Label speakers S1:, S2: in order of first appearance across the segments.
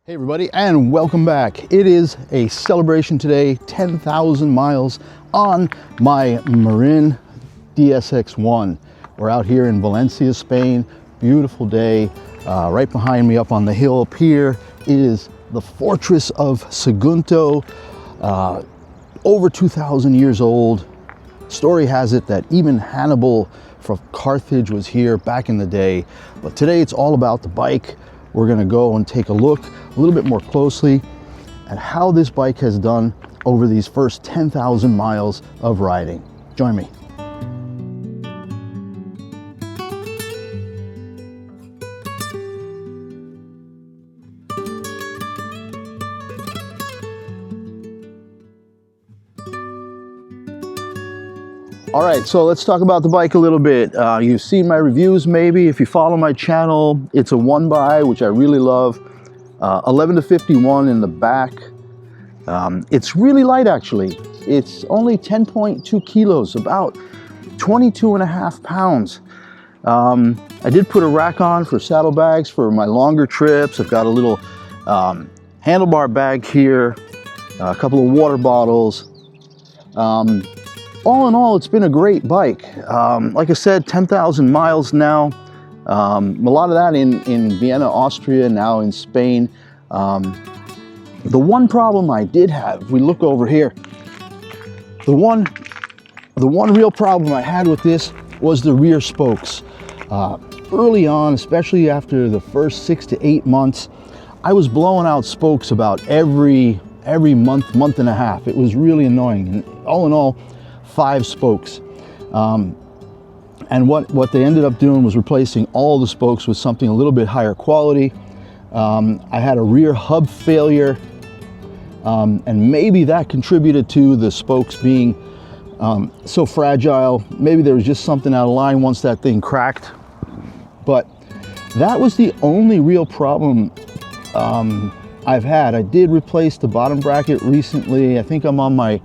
S1: Hey everybody, and welcome back. It is a celebration today, 10,000 miles on my Marin DSX 1. We're out here in Valencia, Spain. Beautiful day. Right behind me up on the hill up here is the fortress of Sagunto, over 2,000 years old. Story has it that even Hannibal from Carthage was here back in the day. But today it's all about the bike. We're gonna go and take a look a little bit more closely at how this bike has done over these first 10,000 miles of riding. Join me. All right, so let's talk about the bike a little bit. You've seen my reviews maybe. If you follow my channel, it's a one by, which I really love. 11 to 51 in the back. It's really light actually. It's only 10.2 kilos, about 22 and a half pounds. I did put a rack on for saddlebags for my longer trips. I've got a little handlebar bag here, a couple of water bottles. All in all, it's been a great bike. Like I said, 10,000 miles now. A lot of that in Vienna, Austria, now in Spain. The one problem I did have, if we look over here, the one real problem I had with this was the rear spokes. Early on, especially after the first 6 to 8 months, I was blowing out spokes about every month and a half. It was really annoying. And all in all, 5 spokes. And what they ended up doing was replacing all the spokes with something a little bit higher quality. I had a rear hub failure, and maybe that contributed to the spokes being so fragile. Maybe there was just something out of line once that thing cracked. But that was the only real problem I've had. I did replace the bottom bracket recently. I think I'm on my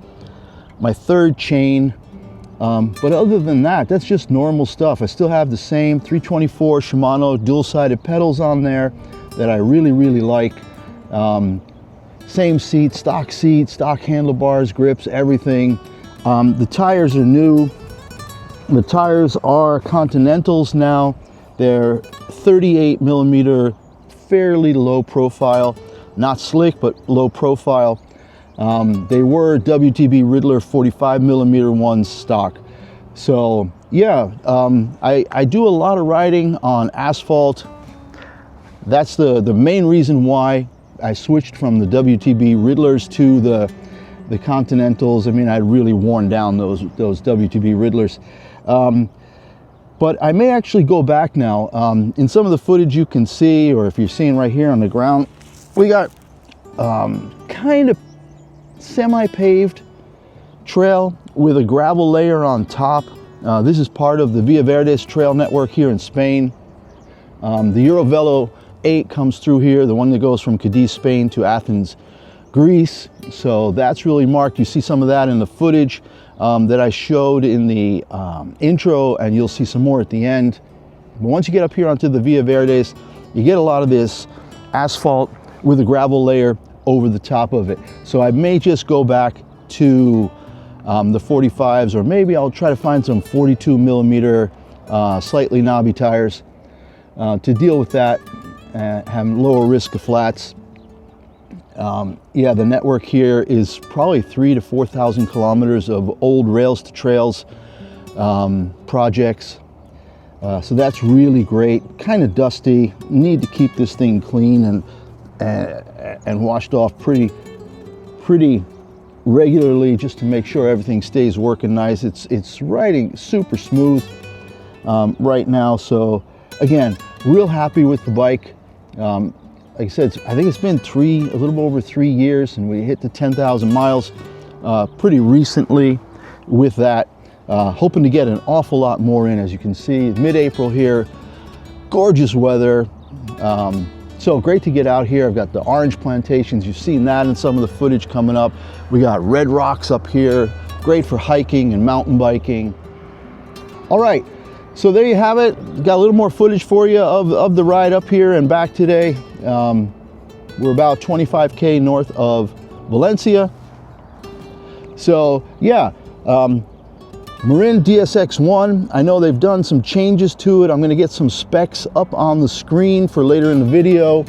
S1: third chain. But other than that, that's just normal stuff. I still have the same 324 Shimano dual-sided pedals on there that I really like. Same seat, stock handlebars, grips, everything. The tires are new. The tires are Continentals now. They're 38 millimeter, fairly low profile, not slick, but low profile. They were WTB Riddler 45 millimeter ones stock. So yeah, I do a lot of riding on asphalt. That's the main reason why I switched from the WTB Riddlers to the Continentals. I mean, I'd really worn down those WTB Riddlers. But I may actually go back now. In some of the footage you can see, or if you're seeing right here on the ground, we got kind of semi-paved trail with a gravel layer on top. This is part of the Via Verdes trail network here in Spain. The Eurovelo 8 comes through here, the one that goes from Cadiz, Spain to Athens, Greece. So that's really marked. You see some of that in the footage that I showed in the intro, and you'll see some more at the end. But once you get up here onto the Via Verdes, you get a lot of this asphalt with a gravel layer over the top of it. So I may just go back to the 45s, or maybe I'll try to find some 42 millimeter slightly knobby tires to deal with that and have lower risk of flats. Yeah, the network here is probably 3,000 to 4,000 kilometers of old rails to trails projects. So that's really great. Kind of dusty. Need to keep this thing clean and washed off pretty regularly, just to make sure everything stays working nice. It's riding super smooth right now. So again, real happy with the bike. Like I said, I think it's been a little over 3 years, and we hit the 10,000 miles pretty recently with that. Hoping to get an awful lot more in. As you can see, mid-April here, gorgeous weather. So great to get out here. I've got the orange plantations. You've seen that in some of the footage coming up. We got red rocks up here, great for hiking and mountain biking. All right, so there you have it. Got a little more footage for you of the ride up here and back today. We're about 25K north of Valencia. So yeah, Marin DSX 1, I know they've done some changes to it. I'm gonna get some specs up on the screen for later in the video,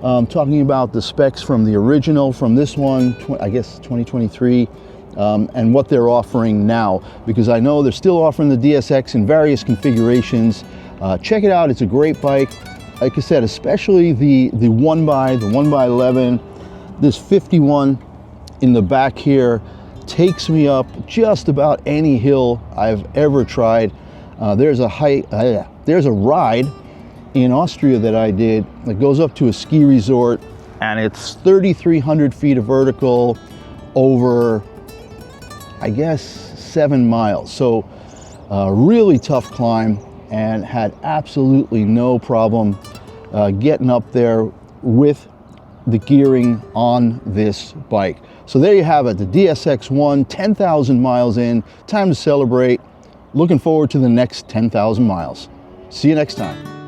S1: talking about the specs from the original, from this one, I guess 2023, and what they're offering now, because I know they're still offering the DSX in various configurations. Check it out, it's a great bike. Like I said, especially the 1x11, this 51 in the back here, takes me up just about any hill I've ever tried. There's a ride in Austria that I did that goes up to a ski resort, and it's 3,300 feet of vertical over, I guess, 7 miles. So really tough climb, and had absolutely no problem getting up there with the gearing on this bike. So there you have it, the DSX 1, 10,000 miles in, time to celebrate. Looking forward to the next 10,000 miles. See you next time.